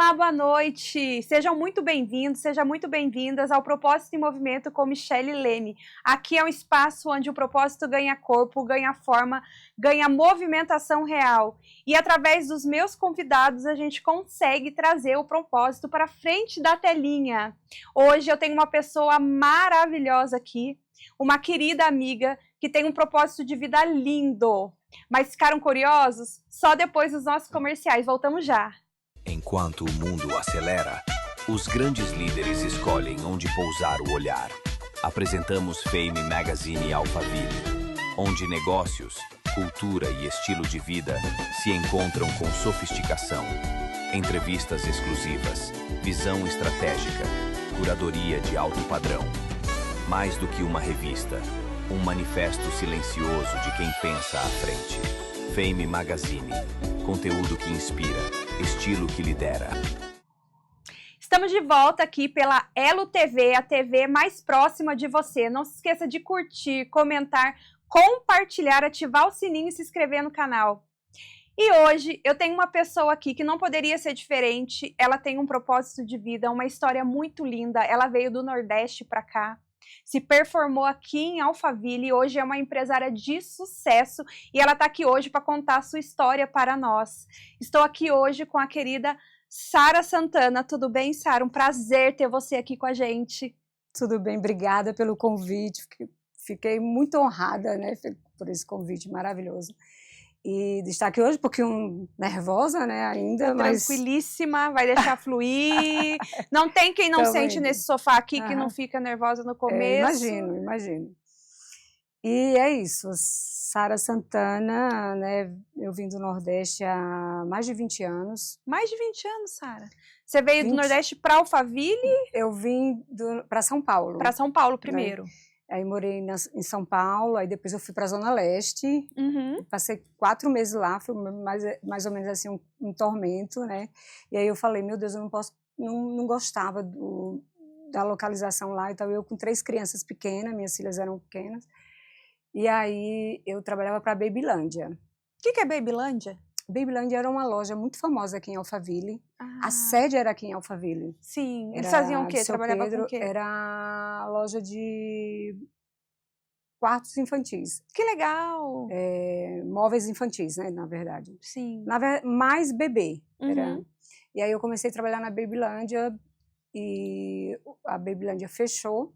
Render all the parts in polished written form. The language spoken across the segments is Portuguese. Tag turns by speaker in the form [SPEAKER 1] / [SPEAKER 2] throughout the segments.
[SPEAKER 1] Olá, boa noite! Sejam muito bem-vindos, sejam muito bem-vindas ao Propósito em Movimento com Michelle Leme. Aqui é um espaço onde o propósito ganha corpo, ganha forma, ganha movimentação real. E através dos meus convidados, a gente consegue trazer o propósito para frente da telinha. Hoje eu tenho uma pessoa maravilhosa aqui, uma querida amiga que tem um propósito de vida lindo. Mas ficaram curiosos? Só depois dos nossos comerciais. Voltamos já!
[SPEAKER 2] Enquanto o mundo acelera, os grandes líderes escolhem onde pousar o olhar. Apresentamos Fame Magazine Alphaville, onde negócios, cultura e estilo de vida se encontram com sofisticação. Entrevistas exclusivas, visão estratégica, curadoria de alto padrão. Mais do que uma revista, um manifesto silencioso de quem pensa à frente. Fame Magazine, conteúdo que inspira, estilo que lidera.
[SPEAKER 1] Estamos de volta aqui pela Elo TV, a TV mais próxima de você. Não se esqueça de curtir, comentar, compartilhar, ativar o sininho e se inscrever no canal. E hoje eu tenho uma pessoa aqui que não poderia ser diferente. Ela tem um propósito de vida, uma história muito linda. Ela veio do Nordeste para cá, se performou aqui em Alphaville e hoje é uma empresária de sucesso e ela está aqui hoje para contar a sua história para nós. Estou aqui hoje com a querida Sara Santana. Tudo bem, Sara? Um prazer ter você aqui com a gente.
[SPEAKER 3] Tudo bem, obrigada pelo convite. Fiquei muito honrada, né, por esse convite maravilhoso. E de estar aqui hoje, um pouquinho nervosa, né, ainda, mas...
[SPEAKER 1] Tranquilíssima, vai deixar fluir. Não tem quem não sente nesse sofá aqui que não fica nervosa no começo.
[SPEAKER 3] Imagino. E é isso, Sara Santana, né, eu vim do Nordeste há mais de 20 anos.
[SPEAKER 1] Mais de 20 anos, Sara? Você veio do Nordeste para Alphaville?
[SPEAKER 3] Eu vim para São Paulo.
[SPEAKER 1] Para São Paulo primeiro.
[SPEAKER 3] Né? Aí morei em São Paulo, aí depois eu fui para a Zona Leste, passei 4 meses lá, foi mais ou menos assim um tormento, né? E aí eu falei, meu Deus, eu não posso, não gostava da localização lá, então eu com 3 crianças pequenas, minhas filhas eram pequenas, e aí eu trabalhava para a Babylândia.
[SPEAKER 1] O que é Babylândia?
[SPEAKER 3] Babylândia era uma loja muito famosa aqui em Alphaville. A sede era aqui em Alphaville.
[SPEAKER 1] Sim. Eles faziam o quê? Trabalhavam com o quê?
[SPEAKER 3] Era a loja de quartos infantis.
[SPEAKER 1] Que legal!
[SPEAKER 3] Móveis infantis, né, na verdade.
[SPEAKER 1] Sim.
[SPEAKER 3] Mais bebê. E aí eu comecei a trabalhar na Babylândia e a Babylândia fechou.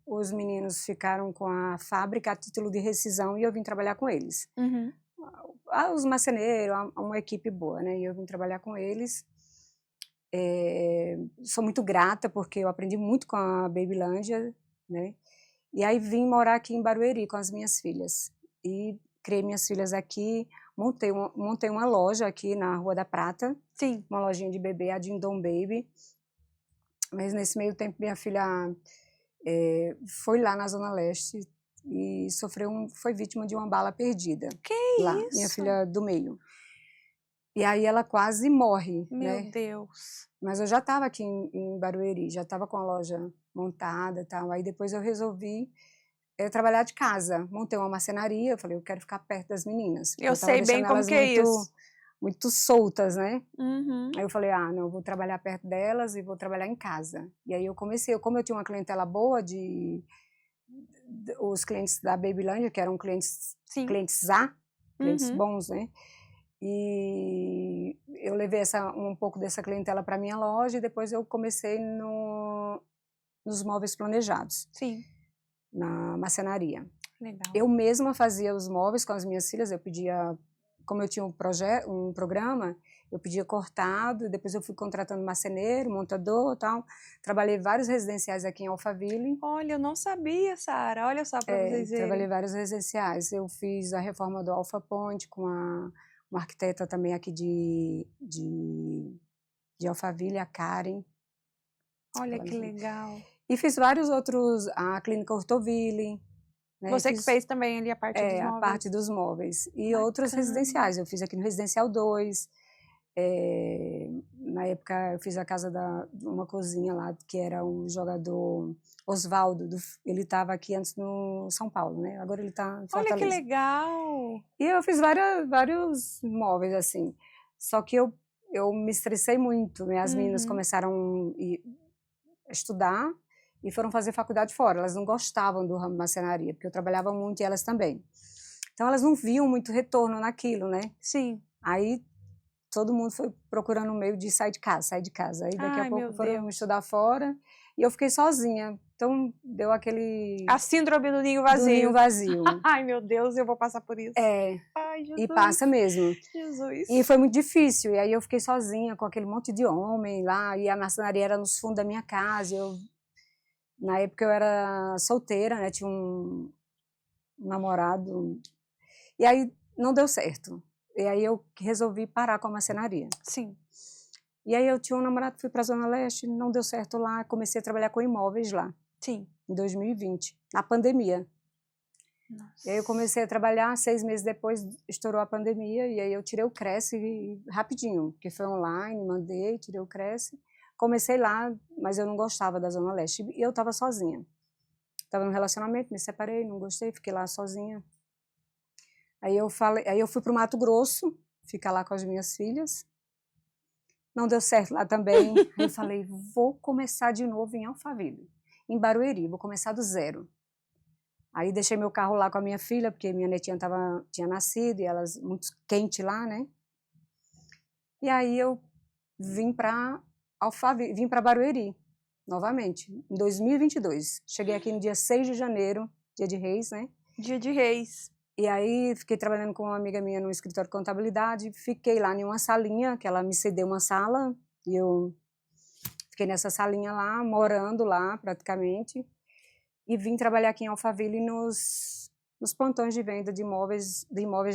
[SPEAKER 3] Os meninos ficaram com a fábrica a título de rescisão e eu vim trabalhar com eles. Os marceneiros, uma equipe boa, né? E eu vim trabalhar com eles. Sou muito grata porque eu aprendi muito com a Babylândia, né? E aí vim morar aqui em Barueri com as minhas filhas. E criei minhas filhas aqui, montei uma loja aqui na Rua da Prata.
[SPEAKER 1] Sim.
[SPEAKER 3] Uma lojinha de bebê, a Dindom Baby. Mas nesse meio tempo minha filha foi lá na Zona Leste e foi vítima de uma bala perdida.
[SPEAKER 1] Que
[SPEAKER 3] lá,
[SPEAKER 1] isso?
[SPEAKER 3] Minha filha do meio. E aí ela quase morre,
[SPEAKER 1] Meu
[SPEAKER 3] né?
[SPEAKER 1] Deus.
[SPEAKER 3] Mas eu já estava aqui em Barueri, já estava com a loja montada e tal. Aí depois eu resolvi trabalhar de casa. Montei uma marcenaria, eu falei, eu quero ficar perto das meninas.
[SPEAKER 1] Eu sei bem como que é isso.
[SPEAKER 3] Muito soltas, né? Aí eu falei, não, eu vou trabalhar perto delas e vou trabalhar em casa. E aí eu comecei, como eu tinha uma clientela boa os clientes da Babylândia, que eram clientes clientes bons, né? E eu levei um pouco dessa clientela para minha loja e depois eu comecei nos móveis planejados.
[SPEAKER 1] Sim.
[SPEAKER 3] Na marcenaria.
[SPEAKER 1] Legal.
[SPEAKER 3] Eu mesma fazia os móveis com as minhas filhas, eu pedia, como eu tinha um programa, eu pedia cortado, depois eu fui contratando marceneiro, montador e tal. Trabalhei vários residenciais aqui em Alphaville.
[SPEAKER 1] Olha, eu não sabia, Sara. Olha só para vocês verem.
[SPEAKER 3] Trabalhei vários residenciais. Eu fiz a reforma do Alpha Point com uma arquiteta também aqui de Alphaville, a Karen.
[SPEAKER 1] Olha que legal.
[SPEAKER 3] E fiz vários outros, a Clínica Ortoville. Né?
[SPEAKER 1] Você que fez também ali a parte dos móveis?
[SPEAKER 3] A parte dos móveis. E outros residenciais. Eu fiz aqui no Residencial 2. Na época eu fiz a casa de uma cozinha lá, que era um jogador, Osvaldo, ele estava aqui antes no São Paulo, né? Agora ele está em Fortaleza.
[SPEAKER 1] Olha que legal!
[SPEAKER 3] E eu fiz vários móveis, assim. Só que eu eu me estressei muito. Minhas meninas começaram a estudar e foram fazer faculdade fora. Elas não gostavam do ramo de marcenaria, porque eu trabalhava muito e elas também. Então, elas não viam muito retorno naquilo, né?
[SPEAKER 1] Sim.
[SPEAKER 3] Aí, todo mundo foi procurando um meio de sair de casa, sair de casa. Aí, daqui a pouco, foram estudar fora e eu fiquei sozinha. Então, deu aquele...
[SPEAKER 1] A síndrome do ninho vazio.
[SPEAKER 3] Do ninho vazio.
[SPEAKER 1] Ai, meu Deus, eu vou passar por isso.
[SPEAKER 3] É.
[SPEAKER 1] Ai, Jesus.
[SPEAKER 3] E passa mesmo.
[SPEAKER 1] Jesus.
[SPEAKER 3] E foi muito difícil. E aí, eu fiquei sozinha com aquele monte de homem lá. E a marcenaria era nos fundos da minha casa. Na época, eu era solteira, né? Tinha um namorado. E aí, não deu certo. E aí, eu resolvi parar com a marcenaria.
[SPEAKER 1] Sim.
[SPEAKER 3] E aí, eu tinha um namorado, fui para a Zona Leste, não deu certo lá. Comecei a trabalhar com imóveis lá.
[SPEAKER 1] Sim.
[SPEAKER 3] Em 2020, na pandemia.
[SPEAKER 1] Nossa.
[SPEAKER 3] E aí eu comecei a trabalhar, 6 meses depois estourou a pandemia, e aí eu tirei o Cresce rapidinho, porque foi online, mandei, tirei o Cresce. Comecei lá, mas eu não gostava da Zona Leste, e eu estava sozinha. Estava num relacionamento, me separei, não gostei, fiquei lá sozinha. Aí eu fui para o Mato Grosso, ficar lá com as minhas filhas. Não deu certo lá também. Aí eu falei, vou começar de novo em Alphaville. Em Barueri, vou começar do zero. Aí deixei meu carro lá com a minha filha, porque minha netinha tinha nascido e elas muito quente lá, né? E aí eu vim para Alphaville, vim para Barueri, novamente, em 2022. Cheguei aqui no dia 6 de janeiro, dia de Reis, né?
[SPEAKER 1] Dia de Reis.
[SPEAKER 3] E aí fiquei trabalhando com uma amiga minha no escritório de contabilidade, fiquei lá em uma salinha, que ela me cedeu uma sala, e eu fiquei nessa salinha lá, morando lá praticamente, e vim trabalhar aqui em Alphaville nos plantões de venda de imóveis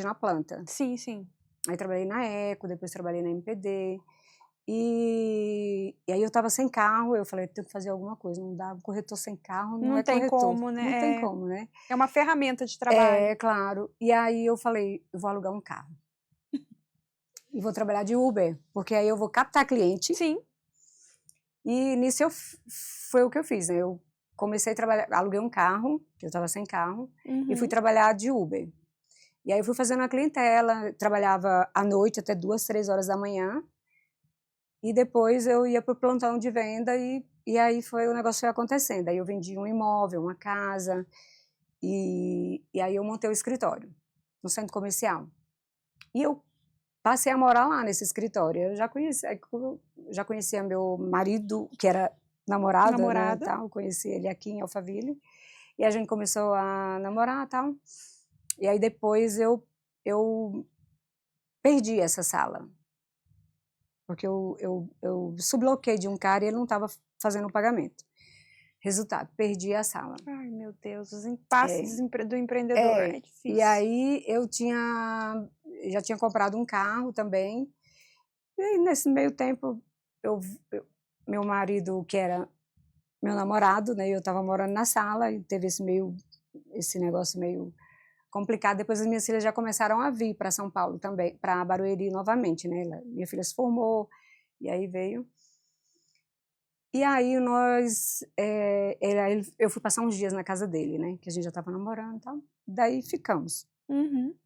[SPEAKER 3] na planta.
[SPEAKER 1] Sim, sim.
[SPEAKER 3] Aí trabalhei na Eco, depois trabalhei na MPD, e aí eu estava sem carro, eu falei, tenho que fazer alguma coisa, não dá, corretor sem carro não é
[SPEAKER 1] tem
[SPEAKER 3] corretor.
[SPEAKER 1] como, né?
[SPEAKER 3] Não tem como, né?
[SPEAKER 1] É uma ferramenta de trabalho.
[SPEAKER 3] É, claro. E aí eu falei, eu vou alugar um carro. E vou trabalhar de Uber, porque aí eu vou captar cliente.
[SPEAKER 1] Sim.
[SPEAKER 3] E nisso foi o que eu fiz, né? Eu comecei a trabalhar, aluguei um carro, que eu estava sem carro, e fui trabalhar de Uber. E aí eu fui fazendo a clientela, trabalhava à noite até 2, 3 horas da manhã, e depois eu ia para o plantão de venda e aí o negócio foi acontecendo. Aí eu vendi um imóvel, uma casa, e aí eu montei o escritório no centro comercial. E eu passei a morar lá nesse escritório. Eu já conhecia meu marido, que era namorado. Né, tal, conheci ele aqui em Alphaville. E a gente começou a namorar e tal. E aí depois eu perdi essa sala. Porque eu subloquei de um cara e ele não estava fazendo o pagamento. Resultado, perdi a sala.
[SPEAKER 1] Ai, meu Deus, os impasses do empreendedor. É difícil.
[SPEAKER 3] E aí eu já tinha comprado um carro também. E aí, nesse meio tempo, meu marido, que era meu namorado, né, eu estava morando na sala e teve esse negócio meio complicado. Depois as minhas filhas já começaram a vir para São Paulo também, para Barueri novamente, né? Minha filha se formou e aí veio. E aí eu fui passar uns dias na casa dele, né? Que a gente já estava namorando e tal. Daí ficamos.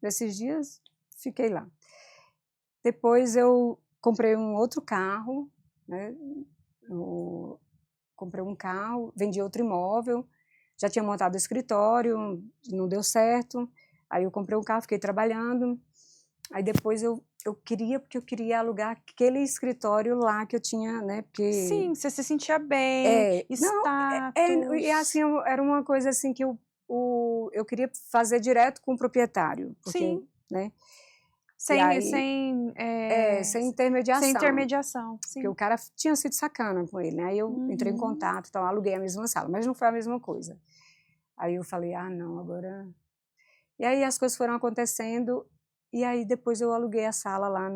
[SPEAKER 3] Nesses dias, fiquei lá. Depois eu comprei um outro carro, né? Eu comprei um carro, vendi outro imóvel, já tinha montado o escritório, não deu certo. Aí eu comprei um carro, fiquei trabalhando. Aí depois porque eu queria alugar aquele escritório lá que eu tinha, né? Porque
[SPEAKER 1] sim, você se sentia bem, status.
[SPEAKER 3] E assim, era uma coisa assim que eu queria fazer direto com o proprietário. Porque,
[SPEAKER 1] sim.
[SPEAKER 3] Né?
[SPEAKER 1] Sem intermediação. Sem intermediação, sim.
[SPEAKER 3] Porque o cara tinha sido sacana com ele, né? Aí eu entrei em contato, então aluguei a mesma sala, mas não foi a mesma coisa. Aí eu falei, não, agora... E aí as coisas foram acontecendo, e aí depois eu aluguei a sala lá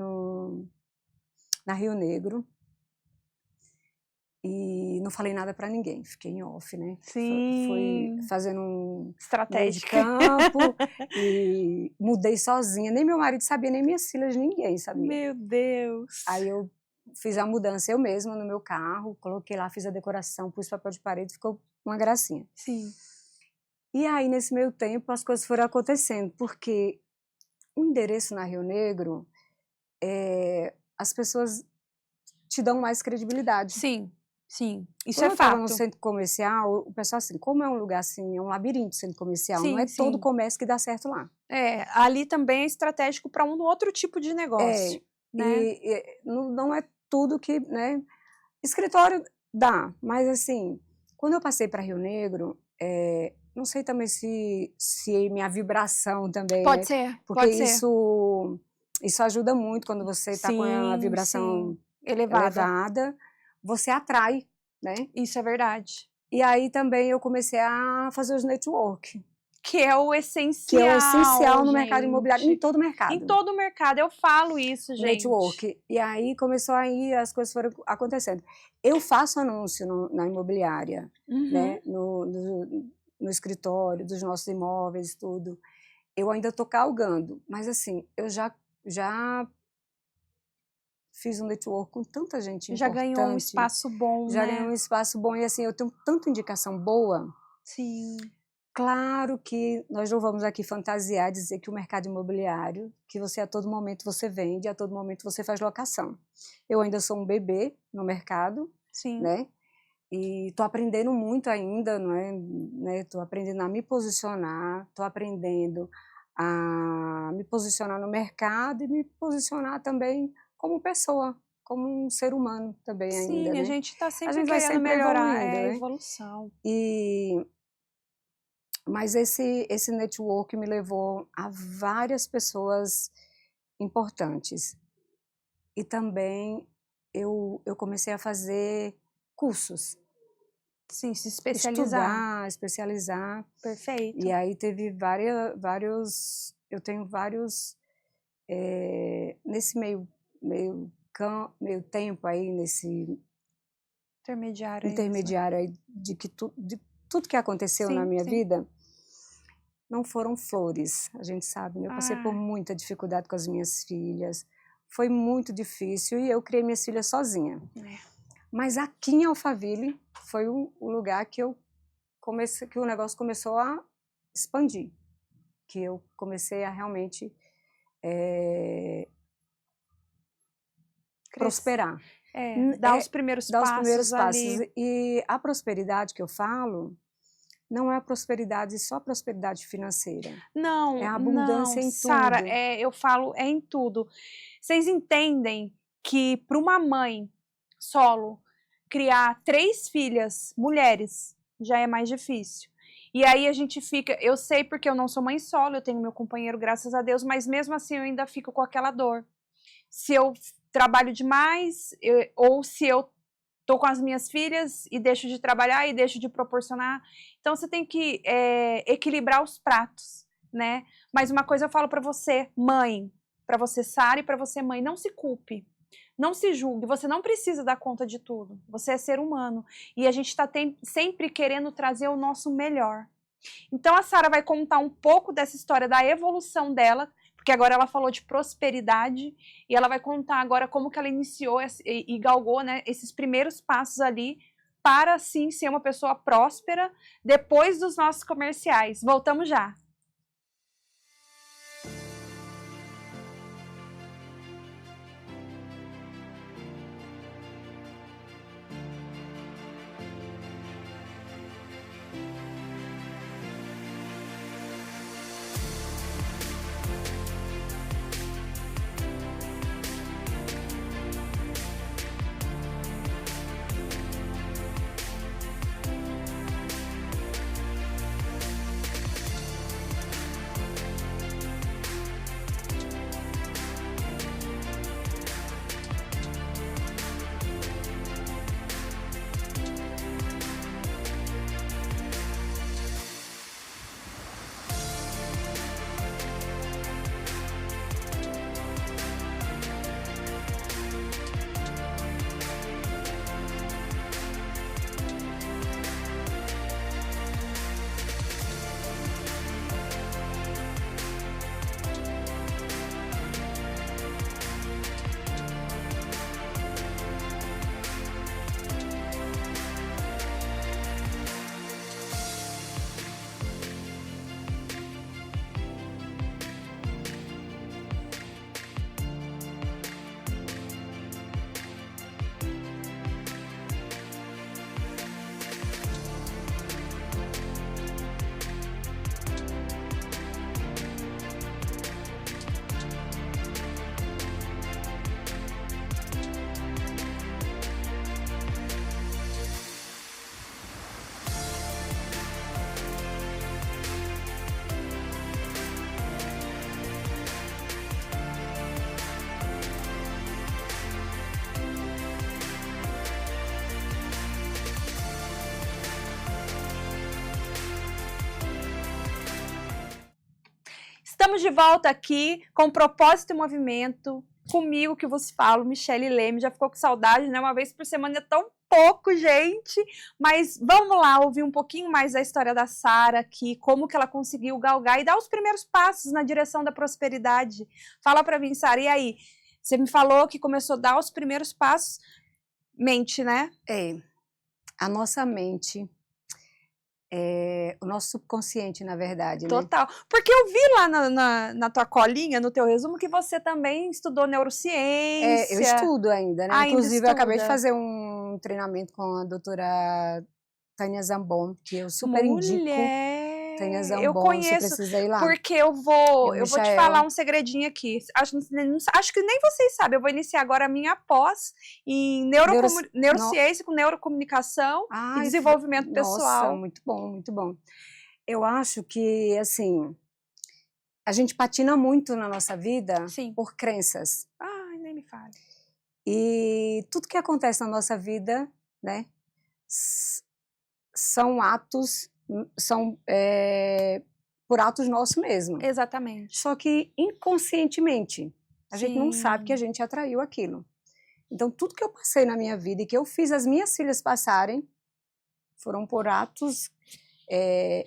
[SPEAKER 3] na Rio Negro. E não falei nada para ninguém, fiquei em off, né?
[SPEAKER 1] Sim.
[SPEAKER 3] Fui fazendo um
[SPEAKER 1] estratégia
[SPEAKER 3] de campo e mudei sozinha. Nem meu marido sabia, nem minhas filhas, ninguém sabia.
[SPEAKER 1] Meu Deus!
[SPEAKER 3] Aí eu fiz a mudança eu mesma no meu carro, coloquei lá, fiz a decoração, pus papel de parede, ficou uma gracinha.
[SPEAKER 1] Sim.
[SPEAKER 3] E aí, nesse meio tempo, as coisas foram acontecendo, porque o endereço na Rio Negro as pessoas te dão mais credibilidade.
[SPEAKER 1] Sim, sim. Isso
[SPEAKER 3] Quando
[SPEAKER 1] é
[SPEAKER 3] eu tava
[SPEAKER 1] fato.
[SPEAKER 3] no centro comercial, o pessoal assim, como é um lugar assim, é um labirinto centro comercial,
[SPEAKER 1] Sim,
[SPEAKER 3] não é
[SPEAKER 1] sim.
[SPEAKER 3] todo comércio que dá certo lá.
[SPEAKER 1] Ali também é estratégico para um outro tipo de negócio, né?
[SPEAKER 3] E não é tudo que, né? Escritório dá, mas assim, quando eu passei para Rio Negro, não sei também se minha vibração também,
[SPEAKER 1] Pode
[SPEAKER 3] né?
[SPEAKER 1] ser,
[SPEAKER 3] Porque
[SPEAKER 1] pode ser.
[SPEAKER 3] isso ajuda muito quando você está com a vibração elevada, você atrai, né?
[SPEAKER 1] Isso é verdade.
[SPEAKER 3] E aí também eu comecei a fazer os network.
[SPEAKER 1] Que é o essencial.
[SPEAKER 3] Que é o essencial no
[SPEAKER 1] gente.
[SPEAKER 3] mercado imobiliário, em todo mercado.
[SPEAKER 1] Em todo mercado, eu falo isso, gente.
[SPEAKER 3] Network. E aí começou aí, as coisas foram acontecendo. Eu faço anúncio na imobiliária, né? No escritório dos nossos imóveis, tudo. Eu ainda estou galgando, mas assim, eu já fiz um network com tanta gente importante.
[SPEAKER 1] Já ganhou um espaço bom,
[SPEAKER 3] Já
[SPEAKER 1] né?
[SPEAKER 3] ganhou um espaço bom e assim, eu tenho tanta indicação boa.
[SPEAKER 1] Sim.
[SPEAKER 3] Claro que nós não vamos aqui fantasiar, dizer que o mercado imobiliário, que você a todo momento você vende, a todo momento você faz locação. Eu ainda sou um bebê no mercado,
[SPEAKER 1] Sim.
[SPEAKER 3] né? E estou aprendendo muito ainda, não é? Né? Estou aprendendo a me posicionar, estou aprendendo a me posicionar no mercado e me posicionar também como pessoa, como um ser humano também ainda.
[SPEAKER 1] Sim,
[SPEAKER 3] né?
[SPEAKER 1] a gente está sempre
[SPEAKER 3] vai
[SPEAKER 1] querendo
[SPEAKER 3] sempre
[SPEAKER 1] melhorar,
[SPEAKER 3] evoluindo, né?
[SPEAKER 1] evolução.
[SPEAKER 3] Mas esse network me levou a várias pessoas importantes. E também eu comecei a fazer cursos.
[SPEAKER 1] Sim, se especializar.
[SPEAKER 3] Especializar.
[SPEAKER 1] Perfeito.
[SPEAKER 3] E aí teve vários... Eu tenho vários... nesse meio tempo aí, nesse... Intermediário aí, de tudo que aconteceu na minha vida, não foram flores, a gente sabe, né? Eu passei por muita dificuldade com as minhas filhas, foi muito difícil e eu criei minhas filhas sozinha. Mas aqui em Alphaville foi o lugar que o negócio começou a expandir, que eu comecei a realmente prosperar.
[SPEAKER 1] Dar os primeiros passos ali.
[SPEAKER 3] E a prosperidade que eu falo não é a prosperidade, só a prosperidade financeira.
[SPEAKER 1] Não,
[SPEAKER 3] é a abundância em tudo.
[SPEAKER 1] Sara, eu falo em tudo. Vocês entendem que para uma mãe solo criar 3 filhas, mulheres, já é mais difícil. E aí a gente fica, eu sei porque eu não sou mãe solo, eu tenho meu companheiro, graças a Deus, mas mesmo assim eu ainda fico com aquela dor. Se eu trabalho demais, ou se eu tô com as minhas filhas e deixo de trabalhar e deixo de proporcionar. Então você tem que equilibrar os pratos, né? Mas uma coisa eu falo para você, mãe, para você, Sara, e para você, mãe, não se culpe. Não se julgue, você não precisa dar conta de tudo. Você é ser humano. E a gente está sempre querendo trazer o nosso melhor. Então a Sara vai contar um pouco dessa história da evolução dela, porque agora ela falou de prosperidade, e ela vai contar agora como que ela iniciou e galgou, né, esses primeiros passos ali para, sim, ser uma pessoa próspera depois dos nossos comerciais. Voltamos já. Estamos de volta aqui com Propósito e Movimento, comigo que vos falo, Michele Leme. Já ficou com saudade, né? Uma vez por semana é tão pouco, gente. Mas vamos lá ouvir um pouquinho mais da história da Sara aqui, como que ela conseguiu galgar e dar os primeiros passos na direção da prosperidade. Fala pra mim, Sara, e aí? Você me falou que começou a dar os primeiros passos, mente, né?
[SPEAKER 3] A nossa mente, o nosso subconsciente, na verdade, né?
[SPEAKER 1] Total. Porque eu vi lá na tua colinha, no teu resumo, que você também estudou neurociência.
[SPEAKER 3] Eu estudo ainda, né?
[SPEAKER 1] Ainda
[SPEAKER 3] Inclusive, eu acabei de
[SPEAKER 1] estuda.
[SPEAKER 3] fazer um treinamento com a doutora Tânia Zambon, que eu super indico. Tânia Zambon,
[SPEAKER 1] eu conheço,
[SPEAKER 3] você precisa ir lá.
[SPEAKER 1] porque eu vou te falar um segredinho aqui. Acho que nem vocês sabem, eu vou iniciar agora a minha pós em neurociência com neurocomunicação e desenvolvimento pessoal.
[SPEAKER 3] Nossa, muito bom, muito bom. Eu acho que, assim, a gente patina muito na nossa vida por crenças.
[SPEAKER 1] Ai, nem me fale.
[SPEAKER 3] E tudo que acontece na nossa vida, né, são atos, por atos nossos mesmo.
[SPEAKER 1] Exatamente.
[SPEAKER 3] Só que inconscientemente, a gente não sabe que a gente atraiu aquilo. Então, tudo que eu passei na minha vida e que eu fiz as minhas filhas passarem foram por atos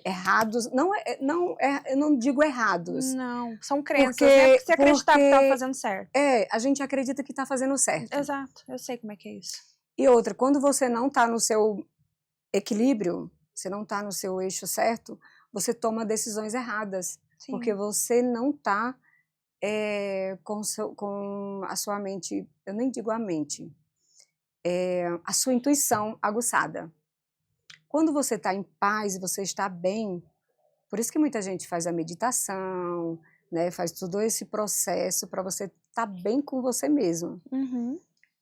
[SPEAKER 3] errados. Eu não digo errados.
[SPEAKER 1] Não, são crenças, né? Porque você acreditava que estava fazendo certo.
[SPEAKER 3] A gente acredita que está fazendo certo.
[SPEAKER 1] Exato, eu sei como é que é isso.
[SPEAKER 3] E outra, quando você não está no seu equilíbrio, você não está no seu eixo certo, você toma decisões erradas. Sim. Porque você não está com a sua mente, eu nem digo a mente, a sua intuição aguçada. Quando você está em paz e você está bem, por isso que muita gente faz a meditação, né, faz todo esse processo para você estar bem com você mesmo. Uhum.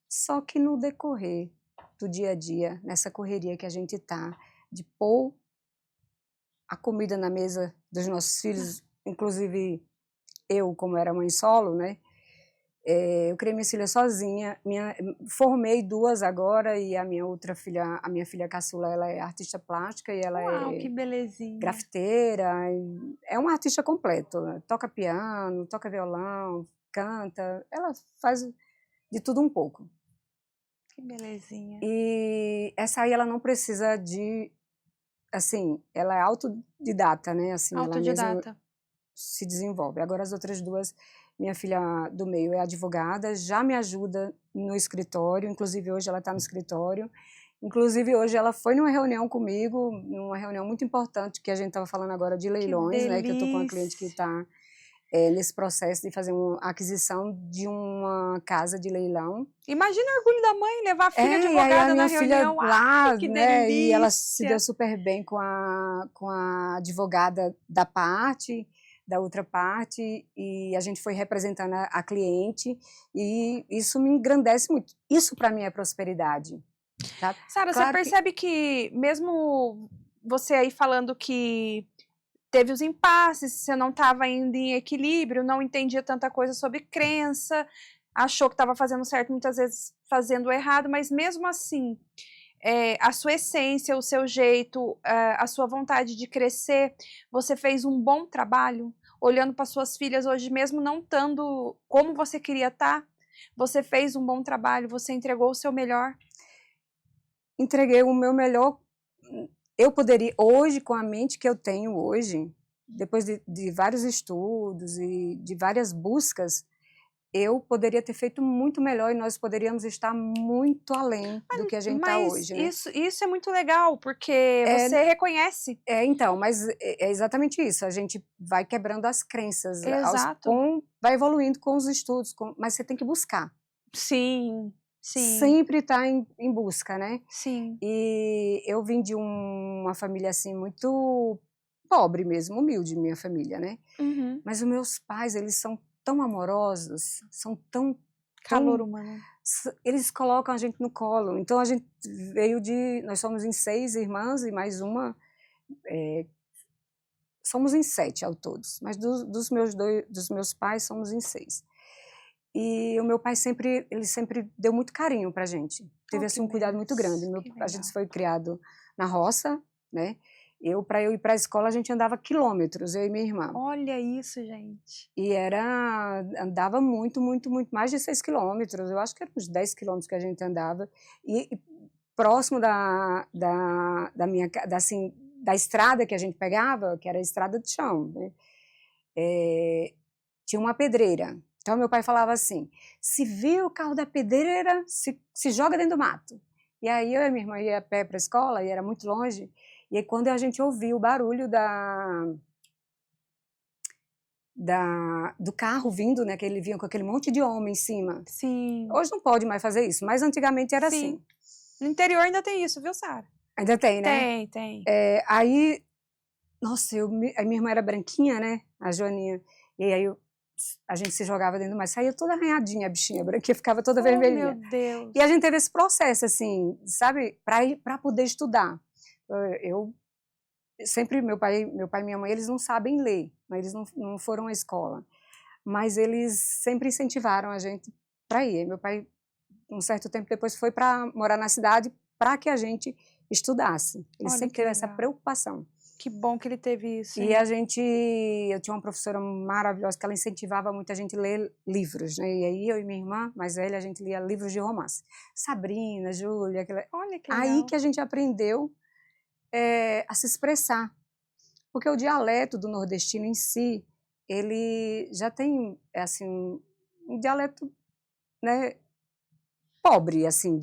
[SPEAKER 3] Só que no decorrer do dia a dia, nessa correria que a gente está, de pôr a comida na mesa dos nossos filhos, inclusive eu, como era mãe solo, né, eu criei minhas filhas sozinha, formei 2 agora e a minha outra filha, a minha filha caçula, ela é artista plástica e ela
[SPEAKER 1] que belezinha.
[SPEAKER 3] Grafiteira, é uma artista completo, toca piano, toca violão, canta, ela faz de tudo um pouco.
[SPEAKER 1] Que belezinha.
[SPEAKER 3] E essa aí ela não precisa de, assim, ela é autodidata, né? Assim,
[SPEAKER 1] autodidata.
[SPEAKER 3] Ela mesma se desenvolve. Agora as outras 2, minha filha do meio é advogada, já me ajuda no escritório, inclusive hoje ela está no escritório. Inclusive hoje ela foi numa reunião comigo, numa reunião muito importante que a gente estava falando agora de leilões, né? Que eu estou com uma cliente que está nesse processo de fazer uma aquisição de uma casa de leilão.
[SPEAKER 1] Imagina o orgulho da mãe levar a filha advogada na reunião
[SPEAKER 3] lá, que né? Delícia. E ela se deu super bem com a advogada da outra parte, e a gente foi representando a cliente, e isso me engrandece muito. Isso para mim é prosperidade. Tá?
[SPEAKER 1] Sara, claro, você percebe que mesmo você aí falando que teve os impasses, você não estava ainda em equilíbrio, não entendia tanta coisa sobre crença, achou que estava fazendo certo, muitas vezes fazendo errado, mas mesmo assim, a sua essência, o seu jeito, a sua vontade de crescer, você fez um bom trabalho, olhando para suas filhas hoje, mesmo não estando como você queria estar, você fez um bom trabalho, você entregou o seu melhor.
[SPEAKER 3] Entreguei o meu melhor. Eu poderia, hoje, com a mente que eu tenho hoje, depois de vários estudos e de várias buscas, eu poderia ter feito muito melhor e nós poderíamos estar muito além do que a gente está hoje. Né?
[SPEAKER 1] Isso é muito legal, porque você reconhece.
[SPEAKER 3] Então, mas é exatamente isso, a gente vai quebrando as crenças,
[SPEAKER 1] Exato.
[SPEAKER 3] Vai evoluindo com os estudos, mas você tem que buscar.
[SPEAKER 1] Sim. Sim.
[SPEAKER 3] Sempre está em busca, né?
[SPEAKER 1] Sim.
[SPEAKER 3] E eu vim de uma família assim muito pobre mesmo, humilde, minha família, né? Uhum. Mas os meus pais, eles são tão amorosos, são tão...
[SPEAKER 1] Calor humano.
[SPEAKER 3] Eles colocam a gente no colo. Então a gente veio nós somos em 6 irmãs e mais uma... somos em 7 ao todos, mas dos meus pais somos em 6. E o meu pai ele sempre deu muito carinho pra gente. Teve assim um cuidado muito grande. A gente foi criado na roça, né? Para eu ir para a escola, a gente andava quilômetros, eu e minha irmã.
[SPEAKER 1] Olha isso, gente.
[SPEAKER 3] E andava muito, muito, muito, mais de 6 quilômetros, eu acho que eram uns 10 quilômetros que a gente andava. E próximo assim, da estrada que a gente pegava, que era a estrada de chão, né? Tinha uma pedreira. Então, meu pai falava assim, se viu o carro da pedreira, se joga dentro do mato. E aí, eu e minha irmã ia a pé para a escola, e era muito longe, e aí, quando a gente ouvia o barulho do carro vindo, né, que ele vinha com aquele monte de homem em cima.
[SPEAKER 1] Sim.
[SPEAKER 3] Hoje não pode mais fazer isso, mas antigamente era assim.
[SPEAKER 1] No interior ainda tem isso, viu, Sara?
[SPEAKER 3] Ainda tem, né?
[SPEAKER 1] Tem.
[SPEAKER 3] Aí, nossa, a minha irmã era branquinha, né, a Joaninha, e aí a gente se jogava dentro do mar, saía toda arranhadinha, a bichinha branquinha, ficava toda vermelhinha.
[SPEAKER 1] Meu Deus.
[SPEAKER 3] E a gente teve esse processo, assim, sabe, para poder estudar. Eu sempre, meu pai e minha mãe, eles não sabem ler, mas eles não foram à escola, mas eles sempre incentivaram a gente para ir. Meu pai, um certo tempo depois, foi para morar na cidade para que a gente estudasse. Ele sempre teve essa preocupação.
[SPEAKER 1] Que bom que ele teve isso.
[SPEAKER 3] E eu tinha uma professora maravilhosa que ela incentivava muito a gente a ler livros, né? E aí eu e minha irmã mais velha, a gente lia livros de romance. Sabrina, Júlia,
[SPEAKER 1] Olha que legal.
[SPEAKER 3] Aí que a gente aprendeu a se expressar. Porque o dialeto do nordestino em si, ele já tem, assim, um dialeto, né, pobre, assim,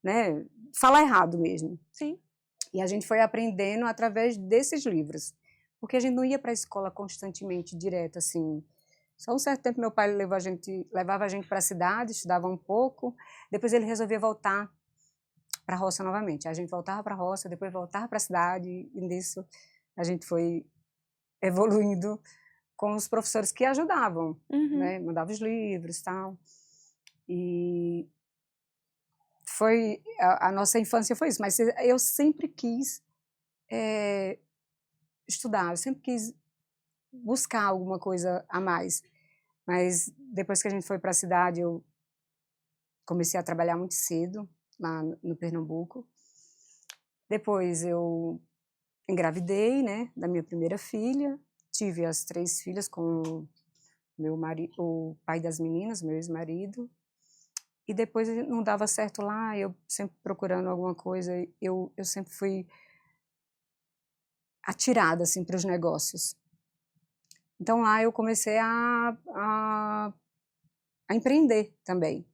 [SPEAKER 3] né, falar errado mesmo.
[SPEAKER 1] Sim.
[SPEAKER 3] E a gente foi aprendendo através desses livros. Porque a gente não ia para a escola constantemente, direto, assim. Só um certo tempo meu pai levava a gente para a cidade, estudava um pouco, depois ele resolvia voltar para a roça novamente. A gente voltava para a roça, depois voltava para a cidade, e nisso a gente foi evoluindo com os professores que ajudavam, né? Mandavam os livros e tal. E a nossa infância foi isso, mas eu sempre quis estudar, eu sempre quis buscar alguma coisa a mais. Mas depois que a gente foi para a cidade, eu comecei a trabalhar muito cedo, lá no Pernambuco. Depois eu engravidei, né, da minha primeira filha, tive as 3 filhas com meu marido, o pai das meninas, meu ex-marido. E depois não dava certo lá, eu sempre procurando alguma coisa, eu sempre fui atirada assim para os negócios. Então lá eu comecei a empreender também.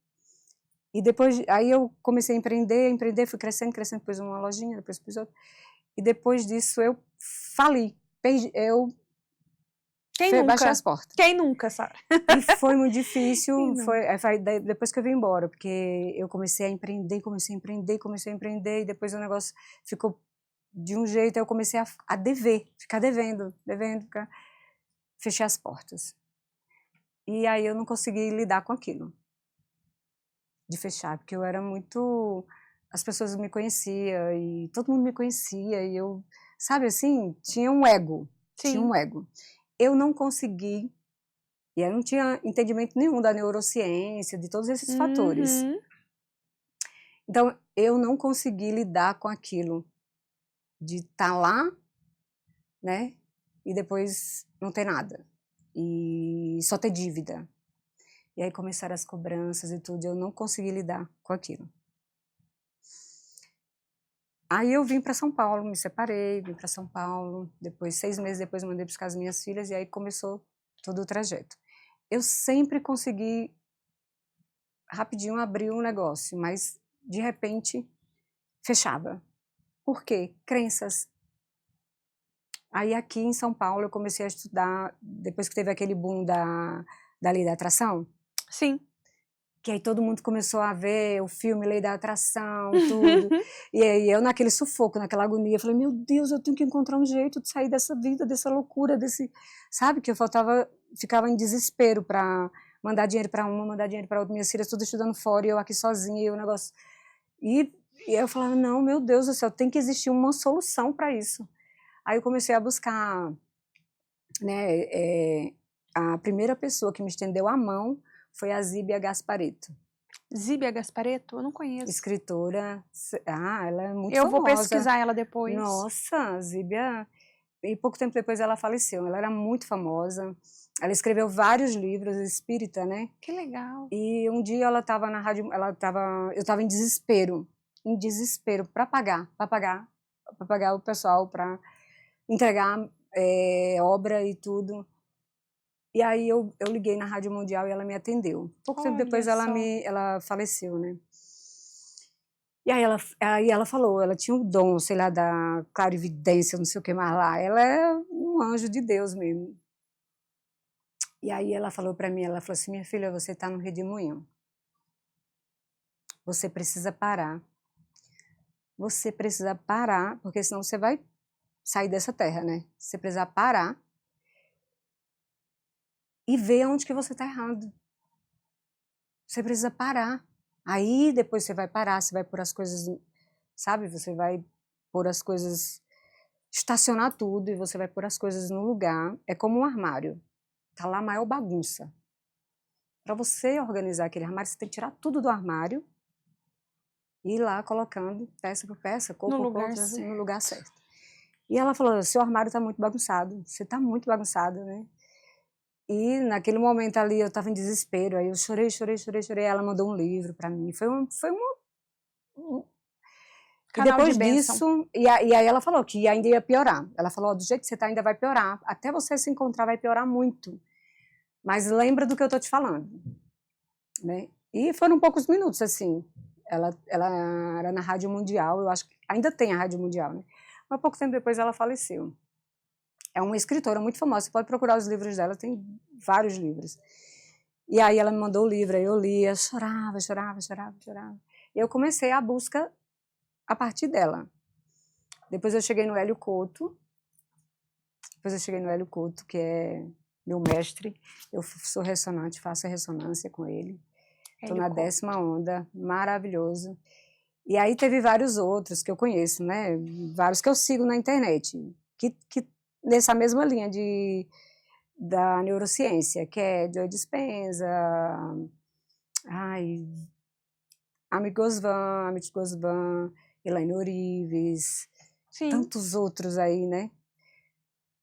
[SPEAKER 3] E depois, aí eu comecei a empreender, fui crescendo, depois uma lojinha, depois outra. E depois disso eu fali, baixei as portas.
[SPEAKER 1] Quem nunca, Sara?
[SPEAKER 3] E foi muito difícil, depois que eu vim embora, porque eu comecei a empreender, e depois o negócio ficou de um jeito, aí eu comecei a dever, ficar devendo, fechei as portas. E aí eu não consegui lidar com aquilo, de fechar, porque eu era muito... As pessoas me conheciam, e todo mundo me conhecia, e eu, sabe assim, tinha um ego.
[SPEAKER 1] Sim.
[SPEAKER 3] Tinha um ego. Eu não consegui, e eu não tinha entendimento nenhum da neurociência, de todos esses fatores. Então, eu não consegui lidar com aquilo, de estar lá, né, e depois não ter nada, e só ter dívida. E aí começaram as cobranças e tudo, e eu não consegui lidar com aquilo. Aí eu vim para São Paulo, me separei, vim para São Paulo, depois 6 meses depois mandei buscar as minhas filhas, e aí começou todo o trajeto. Eu sempre consegui rapidinho abrir um negócio, mas de repente fechava. Por quê? Crenças. Aí aqui em São Paulo eu comecei a estudar, depois que teve aquele boom da Lei da Atração.
[SPEAKER 1] Sim.
[SPEAKER 3] Que aí todo mundo começou a ver o filme Lei da Atração, tudo. E aí eu naquele sufoco, naquela agonia, falei, meu Deus, eu tenho que encontrar um jeito de sair dessa vida, dessa loucura, sabe, que eu ficava em desespero para mandar dinheiro para uma, mandar dinheiro para outra, minhas filhas tudo estudando fora, e eu aqui sozinha, e o negócio... E eu falava, não, meu Deus do céu, tem que existir uma solução para isso. Aí eu comecei a buscar, né, a primeira pessoa que me estendeu a mão foi a Zíbia Gasparetto.
[SPEAKER 1] Zíbia Gasparetto? Eu não conheço.
[SPEAKER 3] Escritora. Ela é muito
[SPEAKER 1] Eu
[SPEAKER 3] famosa.
[SPEAKER 1] vou pesquisar ela depois.
[SPEAKER 3] Nossa, Zíbia... E pouco tempo depois ela faleceu. Ela era muito famosa. Ela escreveu vários livros espírita, né?
[SPEAKER 1] Que legal.
[SPEAKER 3] E um dia ela estava na rádio, eu estava em desespero para pagar o pessoal, para entregar obra e tudo. E aí eu liguei na Rádio Mundial e ela me atendeu. Pouco tempo depois ela faleceu, né? E aí ela falou, ela tinha um dom, sei lá, da clarividência, não sei o que mais lá. Ela é um anjo de Deus mesmo. E aí ela falou para mim, ela falou assim, minha filha, você está no redemoinho. Você precisa parar. Você precisa parar, porque senão você vai sair dessa terra, né? Você precisa parar e ver onde que você está errando. Você precisa parar. Aí depois você vai parar, você vai pôr as coisas, sabe? Você vai pôr as coisas, estacionar tudo e você vai pôr as coisas no lugar. É como um armário. Tá lá a maior bagunça. Para você organizar aquele armário, você tem que tirar tudo do armário e ir lá colocando peça por peça, corpo por corpo, no lugar certo. E ela falou, seu armário está muito bagunçado, você está muito bagunçado, né? E naquele momento ali eu estava em desespero, aí eu chorei. Ela mandou um livro para mim. Foi um e depois disso, e aí ela falou que ainda ia piorar. Ela falou, do jeito que você está ainda vai piorar. Até você se encontrar vai piorar muito. Mas lembra do que eu estou te falando. Né? E foram poucos minutos, assim. Ela era na Rádio Mundial, eu acho que ainda tem a Rádio Mundial, né? Mas pouco tempo depois ela faleceu. É uma escritora muito famosa, você pode procurar os livros dela, tem vários livros. E aí ela me mandou o livro, aí eu lia, chorava. E eu comecei a busca a partir dela. Depois eu cheguei no Hélio Couto, que é meu mestre. Eu sou ressonante, faço a ressonância com ele. Estou na 10ª onda, maravilhoso. E aí teve vários outros que eu conheço, né? Vários que eu sigo na internet, que nessa mesma linha da neurociência, que é Joe Dispenza, Amit Goswami, Elaine Orives, sim, tantos outros aí, né?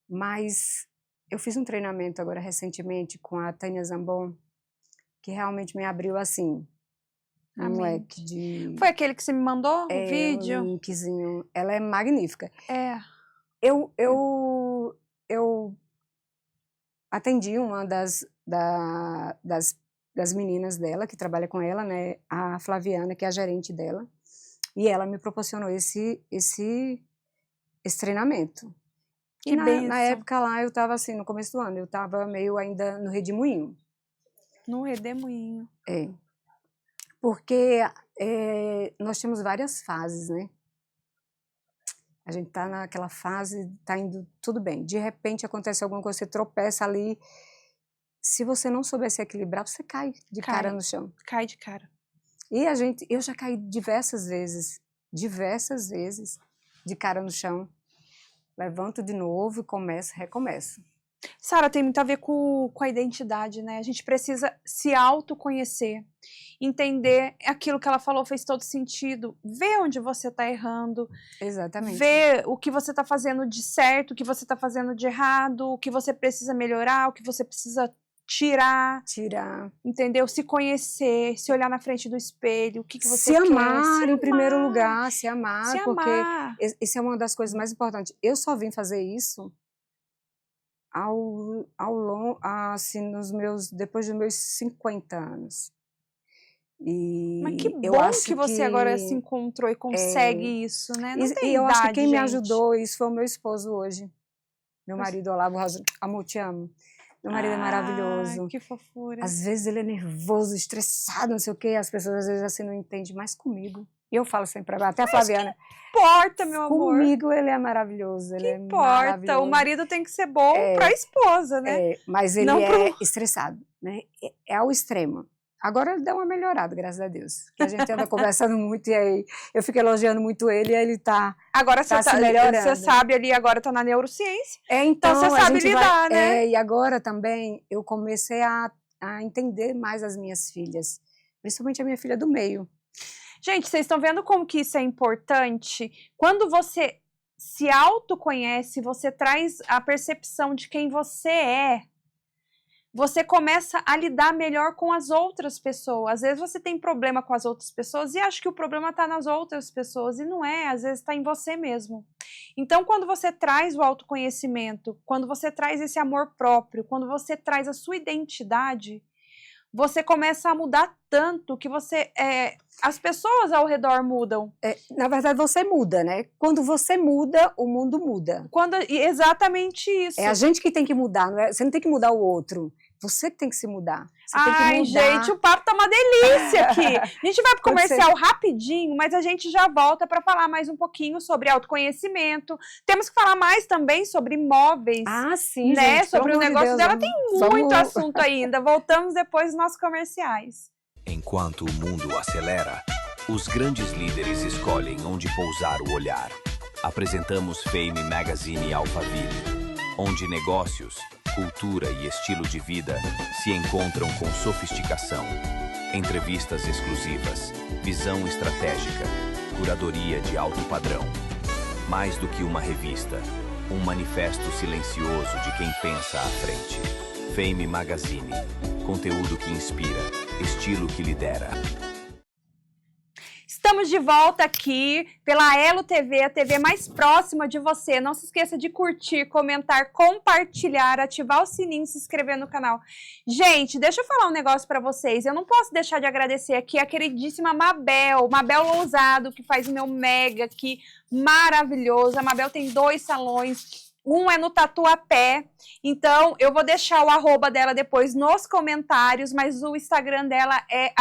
[SPEAKER 3] Mas eu fiz um treinamento agora recentemente com a Tânia Zambon, que realmente me abriu assim, um leque de...
[SPEAKER 1] Foi aquele que você me mandou o vídeo?
[SPEAKER 3] Um linkzinho. Ela é magnífica. Eu atendi uma das meninas dela, que trabalha com ela, né? A Flaviana, que é a gerente dela. E ela me proporcionou esse treinamento. E na época lá, eu estava assim, no começo do ano, eu estava meio ainda no redemoinho.
[SPEAKER 1] No redemoinho.
[SPEAKER 3] Porque nós temos várias fases, né? A gente está naquela fase, está indo tudo bem. De repente acontece alguma coisa, você tropeça ali. Se você não souber se equilibrar, você cai de cara no chão.
[SPEAKER 1] Cai de cara.
[SPEAKER 3] E eu já caí diversas vezes, de cara no chão. Levanto de novo e recomeço.
[SPEAKER 1] Sara, tem muito a ver com a identidade, né? A gente precisa se autoconhecer, entender aquilo que ela falou fez todo sentido, ver onde você está errando.
[SPEAKER 3] Exatamente.
[SPEAKER 1] Ver o que você está fazendo de certo, o que você está fazendo de errado, o que você precisa melhorar, o que você precisa tirar, entendeu? Se conhecer, se olhar na frente do espelho, o que você quer.
[SPEAKER 3] Se amar em primeiro lugar, se amar, porque isso é uma das coisas mais importantes. Eu só vim fazer isso assim, depois dos meus 50 anos.
[SPEAKER 1] Mas que bom que você agora se encontrou e consegue isso, né? Não tem
[SPEAKER 3] e eu
[SPEAKER 1] idade,
[SPEAKER 3] acho que quem
[SPEAKER 1] gente.
[SPEAKER 3] me ajudou, isso foi o meu esposo hoje. Meu marido, Olavo Rosa, amor, te amo. Meu marido é maravilhoso.
[SPEAKER 1] Que fofura.
[SPEAKER 3] Às vezes ele é nervoso, estressado, não sei o quê. As pessoas às vezes assim não entendem, mas comigo. E eu falo sempre, até a Flaviana.
[SPEAKER 1] Que importa, meu amor.
[SPEAKER 3] Comigo ele é maravilhoso.
[SPEAKER 1] Que importa. O marido tem que ser bom para a esposa, né?
[SPEAKER 3] Mas ele é estressado, né? É ao extremo. Agora ele deu uma melhorada, graças a Deus. Que a gente anda conversando muito e aí eu fico elogiando muito ele e ele tá se melhorando.
[SPEAKER 1] Você sabe ali, agora tá na neurociência.
[SPEAKER 3] Então
[SPEAKER 1] você sabe lidar, né?
[SPEAKER 3] E agora também eu comecei a entender mais as minhas filhas. principalmente a minha filha do meio.
[SPEAKER 1] Gente, vocês estão vendo como que isso é importante? Quando você se autoconhece, você traz a percepção de quem você começa a lidar melhor com as outras pessoas. Às vezes você tem problema com as outras pessoas e acha que o problema está nas outras pessoas, e não é, às vezes está em você mesmo. Então, quando você traz o autoconhecimento, quando você traz esse amor próprio, quando você traz a sua identidade, você começa a mudar tanto que as pessoas ao redor mudam.
[SPEAKER 3] Na verdade, você muda, né? Quando você muda, o mundo muda.
[SPEAKER 1] Exatamente isso.
[SPEAKER 3] É a gente que tem que mudar, não é? Você não tem que mudar o outro. Você que tem que se mudar. Você tem que mudar.
[SPEAKER 1] Gente, o papo tá uma delícia aqui. A gente vai pro comercial rapidinho, mas a gente já volta para falar mais um pouquinho sobre autoconhecimento. Temos que falar mais também sobre imóveis.
[SPEAKER 3] Sim,
[SPEAKER 1] né?
[SPEAKER 3] Gente,
[SPEAKER 1] sobre o negócio dela. Tem muito assunto ainda. Voltamos depois dos nossos comerciais.
[SPEAKER 2] Enquanto o mundo acelera, os grandes líderes escolhem onde pousar o olhar. Apresentamos Fame Magazine Alphaville, onde negócios, cultura e estilo de vida se encontram com sofisticação. Entrevistas exclusivas, visão estratégica, curadoria de alto padrão. Mais do que uma revista, um manifesto silencioso de quem pensa à frente. Fame Magazine, conteúdo que inspira, estilo que lidera.
[SPEAKER 1] Estamos de volta aqui pela Elo TV, a TV mais próxima de você. Não se esqueça de curtir, comentar, compartilhar, ativar o sininho, se inscrever no canal. Gente, deixa eu falar um negócio para vocês. Eu não posso deixar de agradecer aqui a queridíssima Mabel Lousado, que faz o meu mega aqui, maravilhoso. A Mabel tem 2 salões. Um é no Tatuapé, então eu vou deixar o arroba dela depois nos comentários, mas o Instagram dela é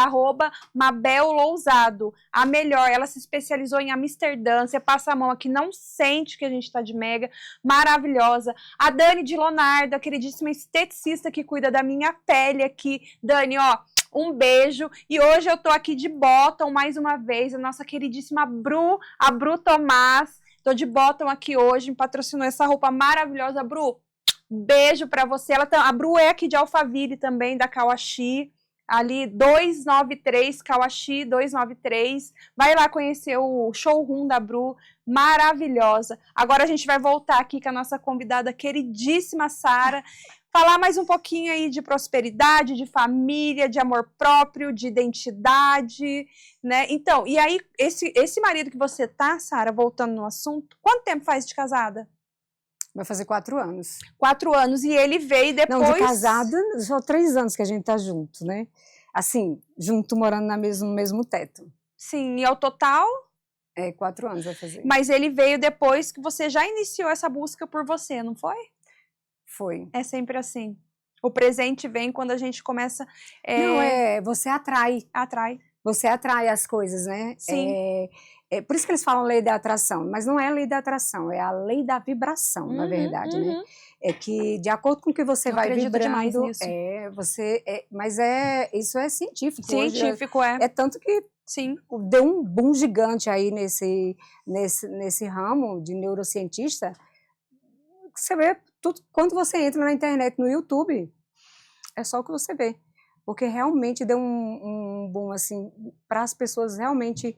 [SPEAKER 1] @MabelLousado. A melhor, ela se especializou em Amsterdã, você passa a mão aqui, não sente que a gente tá de mega, maravilhosa. A Dani de Lonardo, a queridíssima esteticista que cuida da minha pele aqui. Dani, ó, um beijo. E hoje eu tô aqui de bottom mais uma vez, a nossa queridíssima a Bru Tomás. Tô de bottom aqui hoje, me patrocinou essa roupa maravilhosa. Bru, beijo pra você. A Bru é aqui de Alphaville também, da Kawashi. Ali, 293, Kawashi 293. Vai lá conhecer o showroom da Bru, maravilhosa. Agora a gente vai voltar aqui com a nossa convidada queridíssima Sara. Falar mais um pouquinho aí de prosperidade, de família, de amor próprio, de identidade, né? Então, e aí, esse marido que você tá, Sara, voltando no assunto, quanto tempo faz de casada?
[SPEAKER 3] Vai fazer 4 anos.
[SPEAKER 1] 4 anos, e ele veio depois...
[SPEAKER 3] Não, de casada, só 3 anos que a gente tá junto, né? Assim, junto, morando no mesmo teto.
[SPEAKER 1] Sim, e ao total...
[SPEAKER 3] 4 anos vai fazer.
[SPEAKER 1] Mas ele veio depois que você já iniciou essa busca por você, não foi?
[SPEAKER 3] Foi.
[SPEAKER 1] É sempre assim. O presente vem quando a gente começa...
[SPEAKER 3] Não, você atrai.
[SPEAKER 1] Atrai.
[SPEAKER 3] Você atrai as coisas, né?
[SPEAKER 1] Sim.
[SPEAKER 3] Por isso que eles falam lei da atração, mas não é a lei da atração, é a lei da vibração, na verdade, né? É que, de acordo com o que você vai vibrando...
[SPEAKER 1] demais nisso.
[SPEAKER 3] Mas isso é científico.
[SPEAKER 1] Científico,
[SPEAKER 3] hoje é tanto que
[SPEAKER 1] sim,
[SPEAKER 3] deu um boom gigante aí nesse ramo de neurocientista. Você vê tudo, quando você entra na internet, no YouTube, é só o que você vê. Porque realmente deu um boom, assim, para as pessoas realmente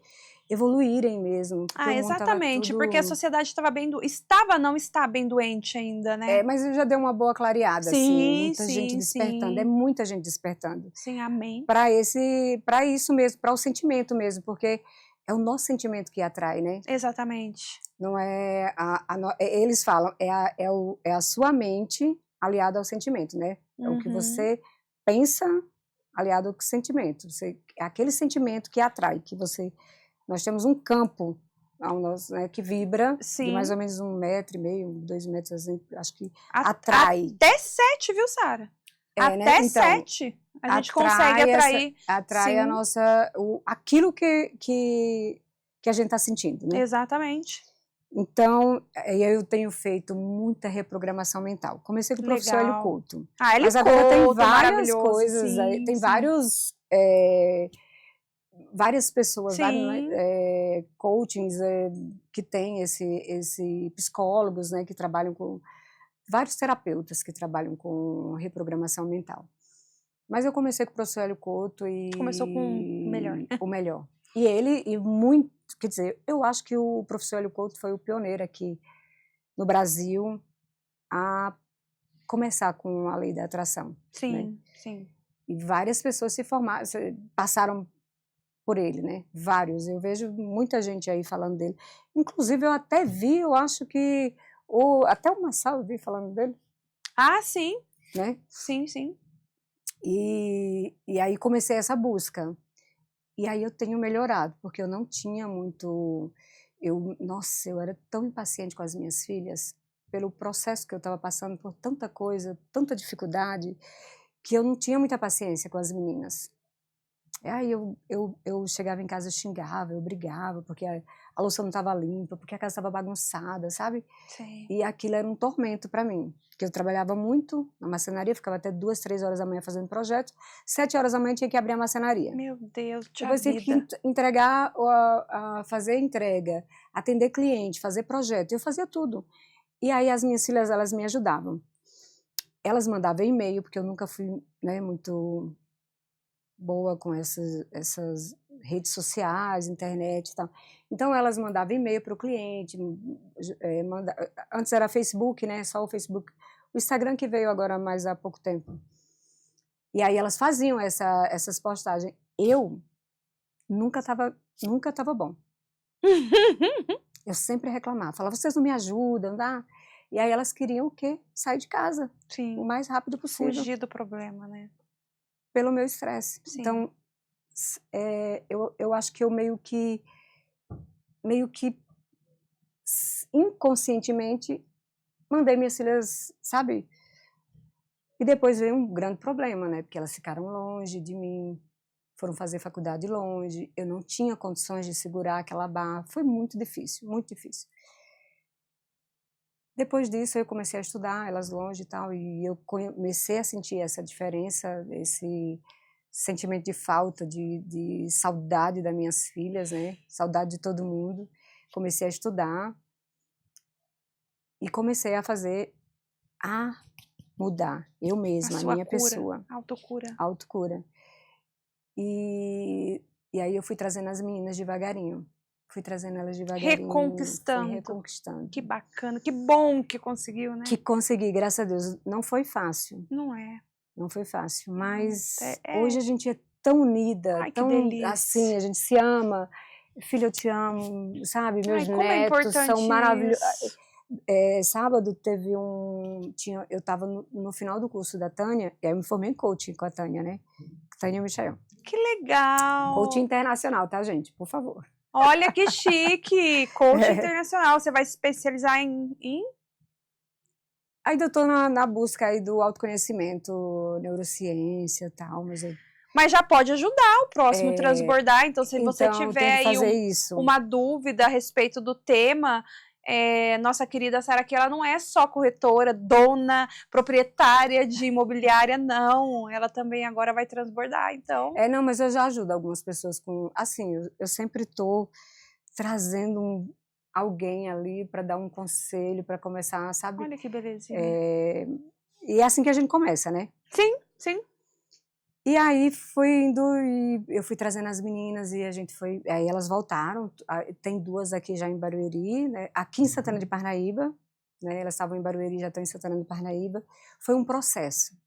[SPEAKER 3] evoluírem mesmo.
[SPEAKER 1] Exatamente, porque a sociedade está bem doente ainda, né?
[SPEAKER 3] Mas já deu uma boa clareada, assim, muita gente despertando, é muita gente despertando.
[SPEAKER 1] Sim, amém.
[SPEAKER 3] Para isso mesmo, para o sentimento mesmo, porque é o nosso sentimento que atrai, né?
[SPEAKER 1] Exatamente.
[SPEAKER 3] Não é eles falam, é a sua mente aliada ao sentimento, né? É o que você pensa aliado ao sentimento. É aquele sentimento que atrai, nós temos um campo ao nosso, né, que vibra de mais ou menos 1,5 metro, 2 metros, assim, acho que atrai.
[SPEAKER 1] Até 7, viu, Sara? Até, né? Então, 7. A gente consegue atrair.
[SPEAKER 3] Atrai a nossa, aquilo que a gente está sentindo, né?
[SPEAKER 1] Exatamente.
[SPEAKER 3] Então, eu tenho feito muita reprogramação mental. Comecei com o professor Hélio Couto. Mas agora tem várias coisas, tem várias pessoas, vários coachings que tem esse psicólogos, né, que trabalham com vários terapeutas que trabalham com reprogramação mental. Mas eu comecei com o professor Hélio Couto e...
[SPEAKER 1] Começou com o melhor.
[SPEAKER 3] O melhor. E ele, e muito... Quer dizer, eu acho que o professor Hélio Couto foi o pioneiro aqui no Brasil a começar com a lei da atração.
[SPEAKER 1] Sim,
[SPEAKER 3] né?
[SPEAKER 1] sim.
[SPEAKER 3] E várias pessoas se formaram, passaram por ele, né? Vários. Eu vejo muita gente aí falando dele. Inclusive, eu até vi, eu acho que... até o Marçal eu vi falando dele.
[SPEAKER 1] Ah, sim.
[SPEAKER 3] Né?
[SPEAKER 1] Sim, sim.
[SPEAKER 3] E aí comecei essa busca. E aí eu tenho melhorado, porque eu não tinha muito... Nossa, eu era tão impaciente com as minhas filhas, pelo processo que eu estava passando por tanta coisa, tanta dificuldade, que eu não tinha muita paciência com as meninas. E aí eu chegava em casa, eu xingava, eu brigava, porque a louça não estava limpa, porque a casa estava bagunçada, sabe?
[SPEAKER 1] Sim.
[SPEAKER 3] E aquilo era um tormento para mim, porque eu trabalhava muito na marcenaria, ficava até 2, 3 horas da manhã fazendo projetos, 7 horas da manhã tinha que abrir a marcenaria.
[SPEAKER 1] Meu Deus,
[SPEAKER 3] depois tinha que entregar, fazer entrega, atender cliente, fazer projeto, eu fazia tudo. E aí as minhas filhas, elas me ajudavam. Elas mandavam e-mail, porque eu nunca fui, né, muito boa com essas redes sociais, internet e tal. Então elas mandavam e-mail para o cliente, antes era Facebook, né, só o Facebook, o Instagram que veio agora mais há pouco tempo. E aí elas faziam essas postagens. Eu nunca tava bom. Eu sempre reclamava, falava, vocês não me ajudam, tá? E aí elas queriam o quê? Sair de casa.
[SPEAKER 1] Sim.
[SPEAKER 3] O mais rápido possível.
[SPEAKER 1] Fugir do problema, né?
[SPEAKER 3] Pelo meu estresse.
[SPEAKER 1] Sim.
[SPEAKER 3] Então, eu acho que eu meio que inconscientemente mandei minhas filhas, sabe? E depois veio um grande problema, né? Porque elas ficaram longe de mim, foram fazer faculdade longe, eu não tinha condições de segurar aquela barra, foi muito difícil, muito difícil. Depois disso eu comecei a estudar, elas longe e tal, e eu comecei a sentir essa diferença, esse sentimento de falta, de saudade das minhas filhas, né? Saudade de todo mundo. Comecei a estudar e comecei a mudar, eu mesma, a minha pessoa.
[SPEAKER 1] Autocura.
[SPEAKER 3] Autocura. E aí eu fui trazendo as meninas devagarinho. Fui trazendo elas devagarinho.
[SPEAKER 1] Reconquistando.
[SPEAKER 3] Fui reconquistando.
[SPEAKER 1] Que bacana, que bom que conseguiu, né?
[SPEAKER 3] Que consegui, graças a Deus. Não foi fácil.
[SPEAKER 1] Não é.
[SPEAKER 3] Não foi fácil, mas hoje a gente é tão unida,
[SPEAKER 1] ai,
[SPEAKER 3] tão
[SPEAKER 1] que delícia.
[SPEAKER 3] assim, a gente se ama. Filho, eu te amo, sabe? Meus netos são maravilhosos. Sábado teve eu estava no final do curso da Tânia, e aí eu me formei em coaching com a Tânia, né? Tânia Michel.
[SPEAKER 1] Que legal!
[SPEAKER 3] Coaching internacional, tá, gente? Por favor.
[SPEAKER 1] Olha que chique! Coaching internacional. Você vai se especializar em?
[SPEAKER 3] Ainda estou na busca aí do autoconhecimento, neurociência e tal,
[SPEAKER 1] mas já pode ajudar o próximo transbordar. Então, se você tiver aí uma dúvida a respeito do tema, nossa querida Sara aqui, ela não é só corretora, dona, proprietária de imobiliária, não. Ela também agora vai transbordar, então...
[SPEAKER 3] não, mas eu já ajudo algumas pessoas com... Assim, eu sempre estou trazendo alguém ali para dar um conselho, para começar, sabe?
[SPEAKER 1] Olha que belezinha.
[SPEAKER 3] E é assim que a gente começa, né?
[SPEAKER 1] Sim, sim.
[SPEAKER 3] E aí fui indo e eu fui trazendo as meninas e a gente foi... Aí elas voltaram, tem 2 aqui já em Barueri, né? Aqui em Santana de Parnaíba, né? Elas estavam em Barueri, já estão em Santana de Parnaíba. Foi um processo.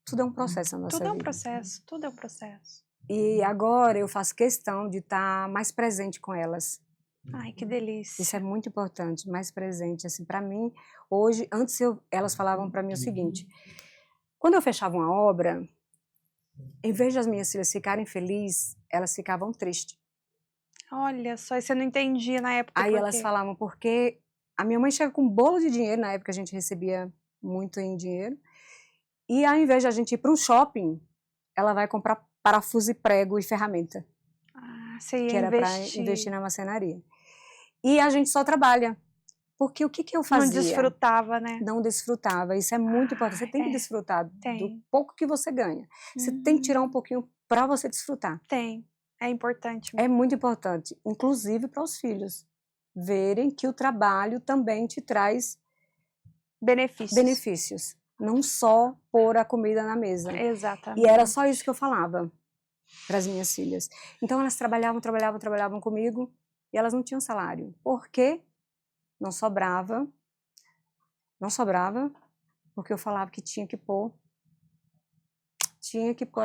[SPEAKER 3] Tudo é um processo na nossa vida.
[SPEAKER 1] Tudo é um processo, tudo é um processo.
[SPEAKER 3] E agora eu faço questão de estar mais presente com elas.
[SPEAKER 1] Ai, que delícia.
[SPEAKER 3] Isso é muito importante, mais presente. Assim, para mim, hoje, antes elas falavam para mim o seguinte, quando eu fechava uma obra, em vez de as minhas filhas ficarem felizes, elas ficavam tristes.
[SPEAKER 1] Olha só, isso eu não entendia na época.
[SPEAKER 3] Aí elas falavam, porque a minha mãe chega com um bolo de dinheiro, na época a gente recebia muito em dinheiro, e ao invés de a gente ir para um shopping, ela vai comprar parafuso e prego e ferramenta.
[SPEAKER 1] Você ia
[SPEAKER 3] que era para investir na marcenaria. E a gente só trabalha. Porque o que eu fazia?
[SPEAKER 1] Não desfrutava, né?
[SPEAKER 3] Não desfrutava. Isso é muito importante. Você tem que desfrutar do pouco que você ganha. Você tem que tirar um pouquinho para você desfrutar.
[SPEAKER 1] Tem. É importante.
[SPEAKER 3] É muito importante. Inclusive para os filhos. Verem que o trabalho também te traz
[SPEAKER 1] benefícios.
[SPEAKER 3] não só pôr a comida na mesa.
[SPEAKER 1] Exatamente.
[SPEAKER 3] E era só isso que eu falava para as minhas filhas. Então elas trabalhavam comigo e elas não tinham salário. Por quê? Não sobrava, porque eu falava que tinha que pôr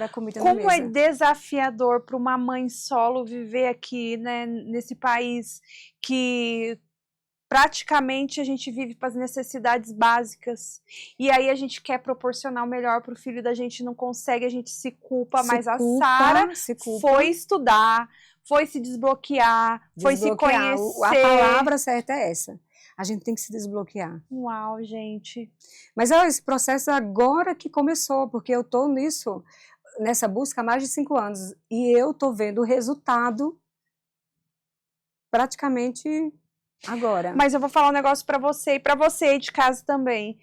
[SPEAKER 3] a comida na mesa.
[SPEAKER 1] Como é desafiador para uma mãe solo viver aqui, né, nesse país que praticamente a gente vive para as necessidades básicas, e aí a gente quer proporcionar o melhor para o filho da gente, não consegue, a gente se culpa, mas a Sara foi estudar, foi se desbloquear, foi se conhecer.
[SPEAKER 3] A palavra certa é essa. A gente tem que se desbloquear.
[SPEAKER 1] Uau, gente.
[SPEAKER 3] Mas esse processo agora que começou, porque eu estou nessa busca há mais de 5 anos, e eu estou vendo o resultado praticamente agora.
[SPEAKER 1] Mas eu vou falar um negócio para você e para você aí de casa também.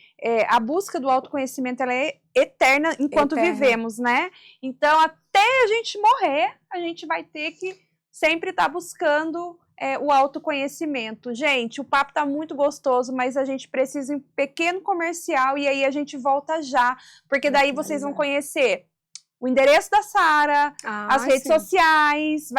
[SPEAKER 1] A busca do autoconhecimento, ela é eterna enquanto vivemos, né? Então, até a gente morrer, a gente vai ter que sempre estar buscando o autoconhecimento. Gente, o papo tá muito gostoso, mas a gente precisa de um pequeno comercial e aí a gente volta já, porque daí vocês vão conhecer o endereço da Sara, as redes sociais,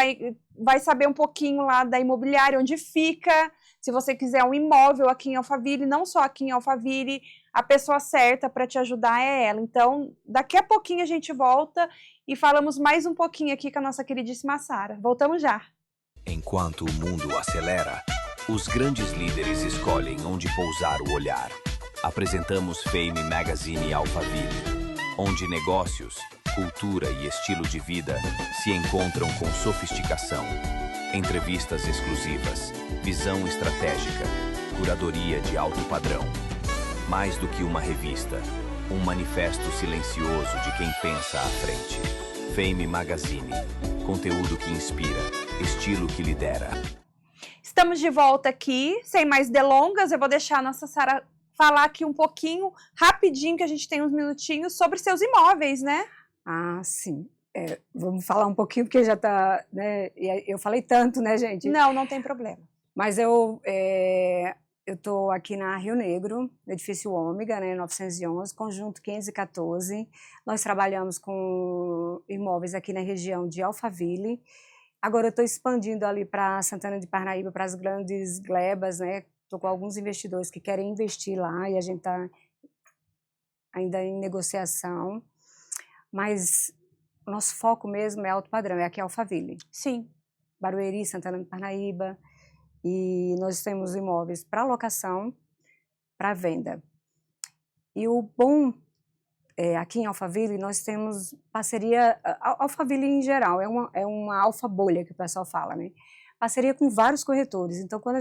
[SPEAKER 1] vai saber um pouquinho lá da imobiliária, onde fica. Se você quiser um imóvel aqui em Alphaville, não só aqui em Alphaville, a pessoa certa para te ajudar é ela. Então, daqui a pouquinho a gente volta e falamos mais um pouquinho aqui com a nossa queridíssima Sara. Voltamos já.
[SPEAKER 2] Enquanto o mundo acelera, os grandes líderes escolhem onde pousar o olhar. Apresentamos Fame Magazine Alphaville, onde negócios, cultura e estilo de vida se encontram com sofisticação. Entrevistas exclusivas, visão estratégica, curadoria de alto padrão. Mais do que uma revista, um manifesto silencioso de quem pensa à frente. Fame Magazine, conteúdo que inspira, estilo que lidera.
[SPEAKER 1] Estamos de volta aqui, sem mais delongas, eu vou deixar a nossa Sara falar aqui um pouquinho, rapidinho, que a gente tem uns minutinhos, sobre seus imóveis, né?
[SPEAKER 3] Ah, sim. Vamos falar um pouquinho, porque já tá, né? Eu falei tanto, né, gente?
[SPEAKER 1] Não tem problema.
[SPEAKER 3] Mas eu estou aqui na Rio Negro, no edifício Ômega, né, 911, conjunto 514. Nós trabalhamos com imóveis aqui na região de Alphaville. Agora eu estou expandindo ali para Santana de Parnaíba, para as grandes glebas, né? Estou com alguns investidores que querem investir lá e a gente está ainda em negociação. Mas o nosso foco mesmo é alto padrão, é aqui Alphaville.
[SPEAKER 1] Sim.
[SPEAKER 3] Barueri, Santana de Parnaíba. E nós temos imóveis para locação, para venda. E o bom, aqui em Alphaville, nós temos parceria, Alphaville em geral, é uma alfa bolha que o pessoal fala, né? Parceria com vários corretores. Então, quando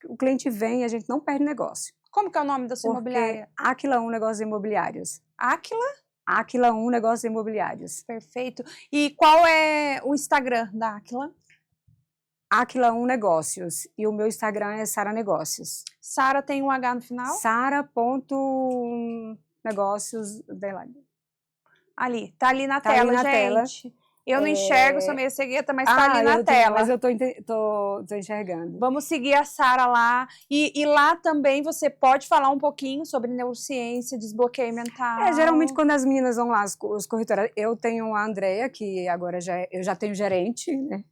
[SPEAKER 3] o cliente vem, a gente não perde negócio.
[SPEAKER 1] Como que é o nome da sua imobiliária?
[SPEAKER 3] Aquila 1 Negócios Imobiliários. Aquila 1 Negócios Imobiliários.
[SPEAKER 1] Perfeito. E qual é o Instagram da Aquila?
[SPEAKER 3] Aquila 1 Negócios. E o meu Instagram é Sara Negócios.
[SPEAKER 1] Sara tem um H no final?
[SPEAKER 3] Sara.negócios.
[SPEAKER 1] Ali, tá ali na tela, gente. Eu não enxergo, sou meio cegueta, mas tá ali na tela.
[SPEAKER 3] Mas eu tô enxergando.
[SPEAKER 1] Vamos seguir a Sara lá. E lá também você pode falar um pouquinho sobre neurociência, desbloqueio mental.
[SPEAKER 3] Geralmente quando as meninas vão lá, os corretores, eu tenho a Andrea, que agora eu já tenho gerente, né?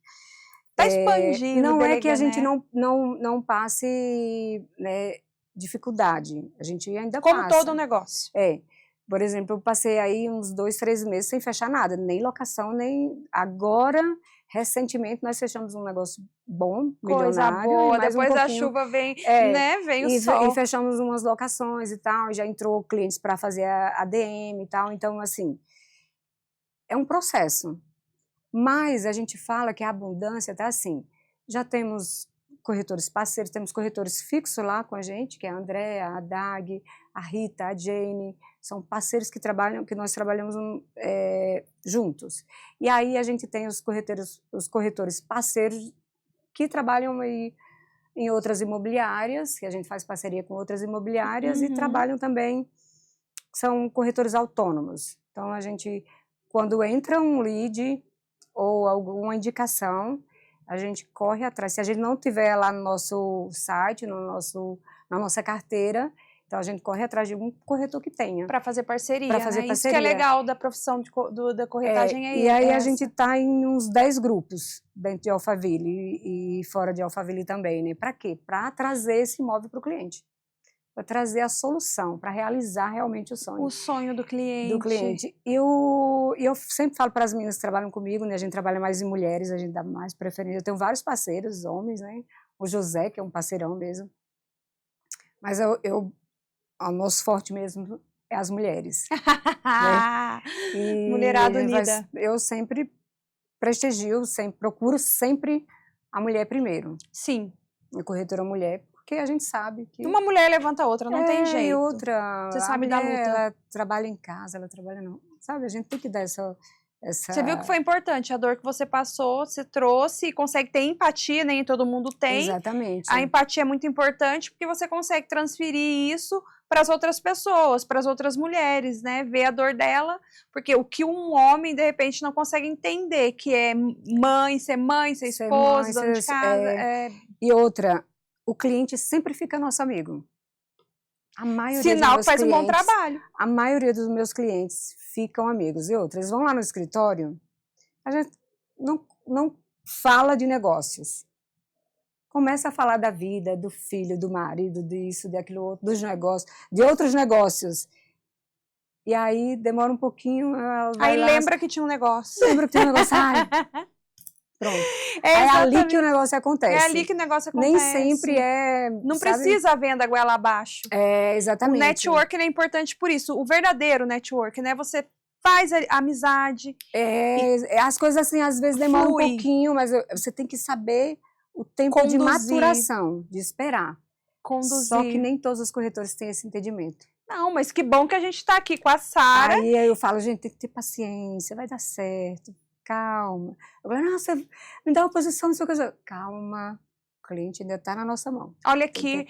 [SPEAKER 1] Tá expandindo.
[SPEAKER 3] Não é que a gente não passe, né, dificuldade. A gente ainda passa.
[SPEAKER 1] Como todo negócio.
[SPEAKER 3] Por exemplo, eu passei aí uns 2, 3 meses sem fechar nada, nem locação, nem... Agora, recentemente, nós fechamos um negócio bom,
[SPEAKER 1] coisa boa, depois a chuva vem, né, vem o sol.
[SPEAKER 3] E fechamos umas locações e tal, já entrou clientes para fazer a ADM e tal, então, assim, é um processo. Mas a gente fala que a abundância tá assim, já temos corretores parceiros, temos corretores fixos lá com a gente, que é a Andrea, a Dag, a Rita, a Jane, são parceiros que nós trabalhamos juntos. E aí a gente tem os corretores parceiros que trabalham aí em outras imobiliárias, que a gente faz parceria com outras imobiliárias e trabalham também, são corretores autônomos. Então a gente, quando entra um lead ou alguma indicação, a gente corre atrás. Se a gente não tiver lá no nosso site, na nossa carteira, Então a gente corre atrás de um corretor que tenha.
[SPEAKER 1] Para fazer parceria,
[SPEAKER 3] Para fazer
[SPEAKER 1] né?
[SPEAKER 3] parceria.
[SPEAKER 1] Isso que é legal da profissão da corretagem
[SPEAKER 3] E aí a gente está em uns 10 grupos dentro de Alphaville e fora de Alphaville também, né? Para quê? Para trazer esse imóvel para o cliente. Para trazer a solução, para realizar realmente o sonho.
[SPEAKER 1] O sonho do cliente.
[SPEAKER 3] Do cliente. E eu sempre falo para as meninas que trabalham comigo, né? A gente trabalha mais em mulheres, a gente dá mais preferência. Eu tenho vários parceiros, homens, né? O José, que é um parceirão mesmo. Mas o nosso forte mesmo é as mulheres. Né?
[SPEAKER 1] Mulherada unida.
[SPEAKER 3] Eu sempre prestigio, procuro sempre a mulher primeiro.
[SPEAKER 1] Sim.
[SPEAKER 3] A corretora mulher, porque a gente sabe que...
[SPEAKER 1] Uma mulher levanta a outra, não tem jeito.
[SPEAKER 3] E outra...
[SPEAKER 1] Você sabe da luta.
[SPEAKER 3] Ela trabalha em casa, ela trabalha... Não, sabe, a gente tem que dar essa...
[SPEAKER 1] Você viu que foi importante, a dor que você passou, você trouxe e consegue ter empatia, nem todo mundo tem.
[SPEAKER 3] Exatamente.
[SPEAKER 1] A empatia é muito importante porque você consegue transferir isso para as outras pessoas, para as outras mulheres, né? Ver a dor dela, porque o que um homem, de repente, não consegue entender, que é ser esposa, dona de casa.
[SPEAKER 3] E outra, o cliente sempre fica nosso amigo. A maioria
[SPEAKER 1] Sinal
[SPEAKER 3] dos meus
[SPEAKER 1] que faz
[SPEAKER 3] clientes,
[SPEAKER 1] um bom trabalho.
[SPEAKER 3] A maioria dos meus clientes ficam amigos. E outras, vão lá no escritório, a gente não fala de negócios. Começa a falar da vida, do filho, do marido, disso, daquilo outro, dos negócios, de outros negócios. E aí demora um pouquinho.
[SPEAKER 1] Aí lembra que tinha um negócio.
[SPEAKER 3] Lembra que tinha um negócio. Pronto. É ali que o negócio acontece.
[SPEAKER 1] É ali que o negócio acontece.
[SPEAKER 3] Nem sempre é...
[SPEAKER 1] Não precisa a venda goela abaixo.
[SPEAKER 3] É, exatamente.
[SPEAKER 1] O network é importante por isso. O verdadeiro network, né? Você faz a amizade.
[SPEAKER 3] As coisas assim, às vezes demoram um pouquinho, mas você tem que saber o tempo
[SPEAKER 1] conduzir.
[SPEAKER 3] De maturação, de esperar.
[SPEAKER 1] Conduzir.
[SPEAKER 3] Só que nem todos os corretores têm esse entendimento.
[SPEAKER 1] Não, mas que bom que a gente está aqui com a Sara.
[SPEAKER 3] Aí eu falo, gente, tem que ter paciência, vai dar certo. Calma. Eu falo, não, você me dá uma posição, não sei o que. Calma, o cliente ainda está na nossa mão.
[SPEAKER 1] Olha aqui,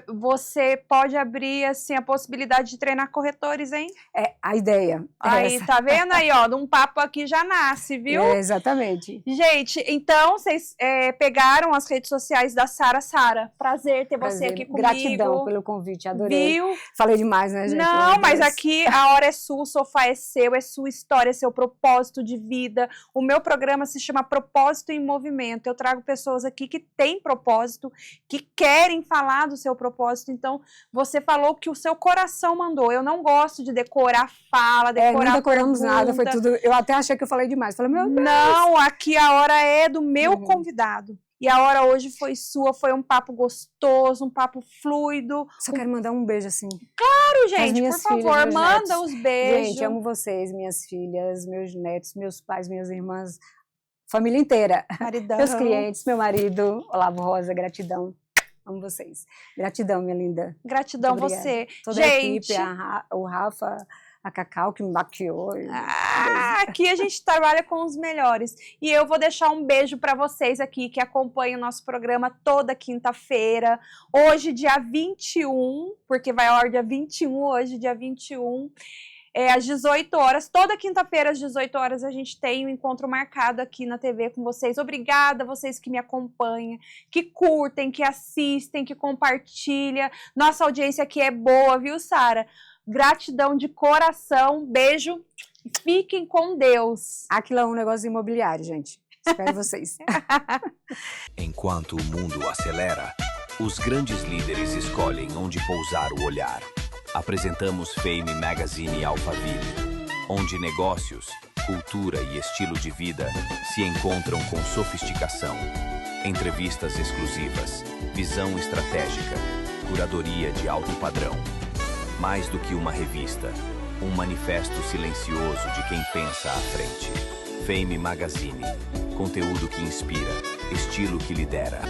[SPEAKER 1] você pode abrir assim, a possibilidade de treinar corretores, hein?
[SPEAKER 3] É, a ideia.
[SPEAKER 1] Aí, tá vendo aí, ó, um papo aqui já nasce, viu?
[SPEAKER 3] Exatamente.
[SPEAKER 1] Gente, então, vocês pegaram as redes sociais da Sara. Sara, prazer ter você aqui comigo.
[SPEAKER 3] Gratidão pelo convite, adorei.
[SPEAKER 1] Viu?
[SPEAKER 3] Falei demais, né, gente?
[SPEAKER 1] Não, mas aqui a hora é sua, o sofá é sua história, é seu propósito de vida. O meu programa se chama Propósito em Movimento. Eu trago pessoas aqui que têm propósito, que querem falar do seu propósito. Então, você falou que o seu coração mandou. Eu não gosto de decorar fala, decorar
[SPEAKER 3] não decoramos
[SPEAKER 1] pergunta.
[SPEAKER 3] nada, foi tudo... Eu até achei que eu falei demais. Falei, meu Deus.
[SPEAKER 1] Não, aqui a hora é do meu convidado. E a hora hoje foi sua, foi um papo gostoso, um papo fluido.
[SPEAKER 3] Só quero mandar um beijo, assim.
[SPEAKER 1] Claro, gente, por favor,
[SPEAKER 3] filhas,
[SPEAKER 1] manda os beijos.
[SPEAKER 3] Gente, amo vocês, minhas filhas, meus netos, meus pais, minhas irmãs, família inteira.
[SPEAKER 1] Maridão.
[SPEAKER 3] Meus clientes, meu marido, Olavo Rosa, gratidão. Amo vocês. Gratidão, minha linda.
[SPEAKER 1] Gratidão você.
[SPEAKER 3] Toda a equipe, o Rafa, a Cacau que me maquiou.
[SPEAKER 1] Aqui a gente trabalha com os melhores. E eu vou deixar um beijo para vocês aqui que acompanham o nosso programa toda quinta-feira. Hoje, dia 21, porque vai a hora dia 21, hoje, dia 21. Às 18 horas, toda quinta-feira às 18 horas a gente tem um encontro marcado aqui na TV com vocês. Obrigada a vocês que me acompanham, que curtem, que assistem, que compartilham. Nossa audiência aqui é boa, viu, Sara? Gratidão de coração, beijo e fiquem com Deus.
[SPEAKER 3] Aquilo é um negócio imobiliário, gente. Espero vocês.
[SPEAKER 2] Enquanto o mundo acelera, os grandes líderes escolhem onde pousar o olhar. Apresentamos Fame Magazine Alphaville, onde negócios, cultura e estilo de vida se encontram com sofisticação. Entrevistas exclusivas, visão estratégica, curadoria de alto padrão. Mais do que uma revista, um manifesto silencioso de quem pensa à frente. Fame Magazine, conteúdo que inspira, estilo que lidera.